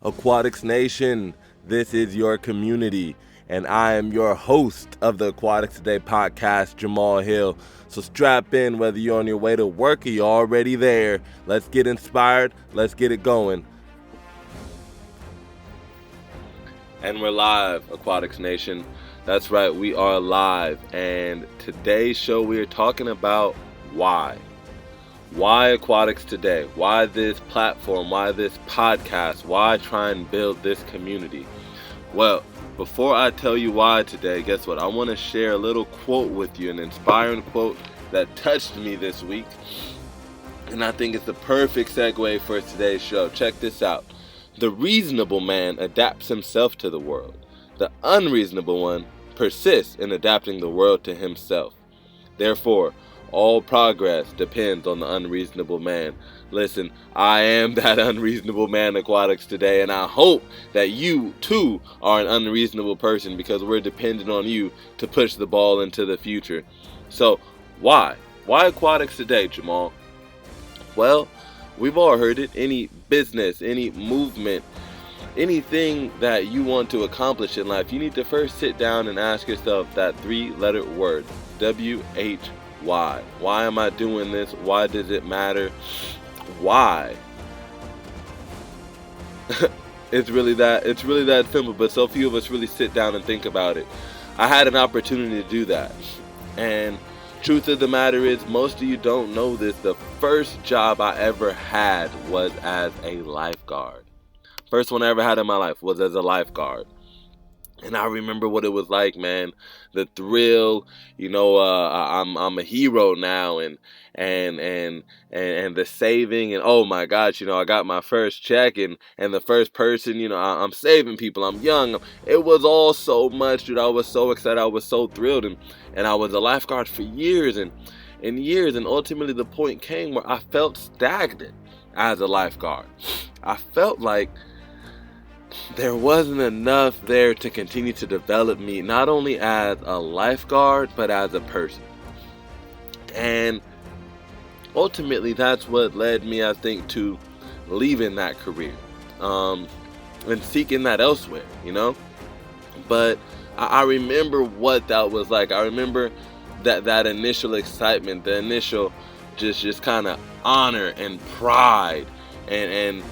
Aquatics Nation, this is your community, and I am your host of the Aquatics Today podcast, Jamal Hill. So strap in, whether you're on your way to work or you're already there. Let's get inspired. Let's get it going. And we're live, Aquatics Nation. That's right, we are live. And today's show, we are talking about why. Why Aquatics Today? Why this platform? Why this podcast? Why try and build this community? Well, before I tell you why today, guess what? I want to share a little quote with you, an inspiring quote that touched me this week. And I think it's the perfect segue for today's show. Check this out. The reasonable man adapts himself to the world. The unreasonable one persists in adapting the world to himself. Therefore, all progress depends on the unreasonable man. Listen, I am that unreasonable man, Aquatics Today, and I hope that you, too, are an unreasonable person because we're dependent on you to push the ball into the future. So, why? Why Aquatics Today, Jamal? Well, we've all heard it. Any business, any movement, anything that you want to accomplish in life, you need to first sit down and ask yourself that three-letter word, W-H. Why? Why am I doing this? Why does it matter? Why? It's really that simple, but so few of us really sit down and think about it. I had an opportunity to do that. And truth of the matter is, most of you don't know this. The first job I ever had was as a lifeguard. First one I ever had in my life was as a lifeguard. And I remember what it was like, man. The thrill, I'm a hero now, and the saving, and oh my gosh, I got my first check, and the first person, I'm saving people. I'm young. It was all so much, dude. I was so excited. I was so thrilled, and I was a lifeguard for years and years, and ultimately the point came where I felt stagnant as a lifeguard. I felt like there wasn't enough there to continue to develop me, not only as a lifeguard, but as a person. And ultimately, that's what led me, I think, to leaving that career and seeking that elsewhere, But I remember what that was like. I remember that initial excitement, the initial just kind of honor and pride and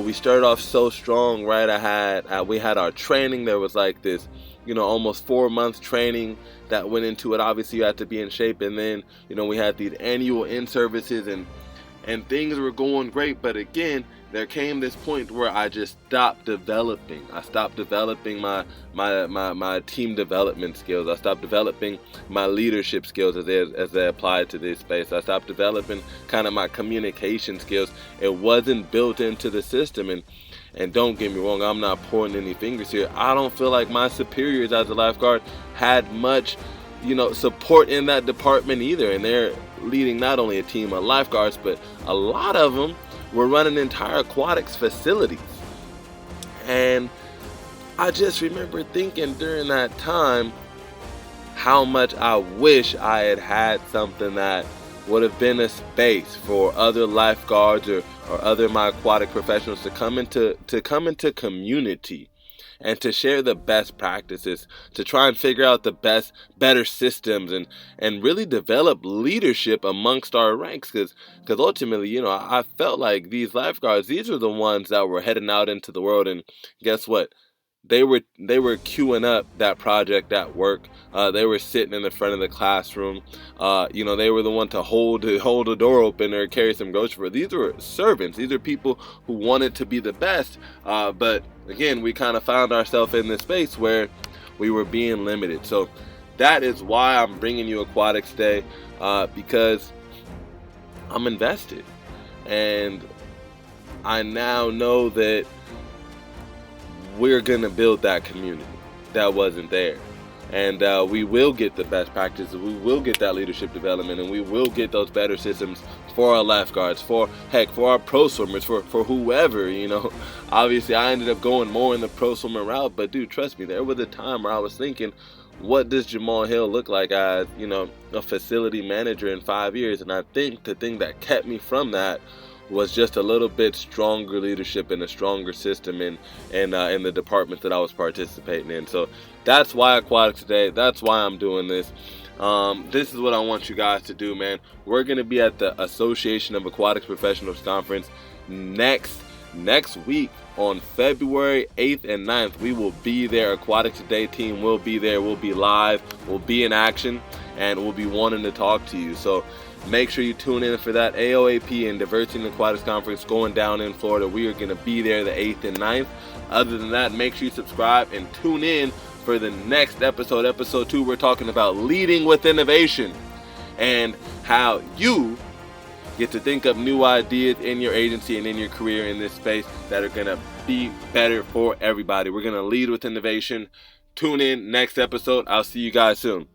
we started off so strong, right? We had our training. There was like this, almost 4 months training that went into it. Obviously, you had to be in shape. And then, we had these annual in-services and things were going great. But again, there came this point where I just stopped developing. I stopped developing my team development skills. I stopped developing my leadership skills as they applied to this space. I stopped developing kind of my communication skills. It wasn't built into the system. And don't get me wrong, I'm not pointing any fingers here. I don't feel like my superiors as a lifeguard had much, support in that department either. And they're leading not only a team of lifeguards, but a lot of them were running entire aquatics facilities. And I just remember thinking during that time how much I wish I had something that would have been a space for other lifeguards or other my aquatic professionals to come into community and to share the best practices, to try and figure out the better systems and really develop leadership amongst our ranks. Because ultimately, I felt like these lifeguards, these are the ones that were heading out into the world. And guess what? They were queuing up that project at work. They were sitting in the front of the classroom. They were the one to hold the door open or carry some groceries. These were servants. These are people who wanted to be the best. But again, we kind of found ourselves in this space where we were being limited. So that is why I'm bringing you Aquatics Today, because I'm invested, and I now know that we're going to build that community that wasn't there. And we will get the best practices, we will get that leadership development, and we will get those better systems for our lifeguards, for our pro swimmers, for whoever, Obviously, I ended up going more in the pro swimmer route, but dude, trust me, there was a time where I was thinking, what does Jamal Hill look like as, a facility manager in 5 years? And I think the thing that kept me from that was just a little bit stronger leadership and a stronger system in the department that I was participating in. So that's why Aquatics Today. That's why I'm doing this. This is what I want you guys to do, man. We're going to be at the Association of Aquatics Professionals Conference next week on February 8th and 9th. We will be there. Aquatics Today team will be there. We'll be live. We'll be in action, and we'll be wanting to talk to you. So make sure you tune in for that AOAP and Diversity in Aquatics Conference going down in Florida. We are going to be there the 8th and 9th. Other than that, make sure you subscribe and tune in for the next episode. Episode 2, we're talking about leading with innovation and how you get to think up new ideas in your agency and in your career in this space that are going to be better for everybody. We're going to lead with innovation. Tune in next episode. I'll see you guys soon.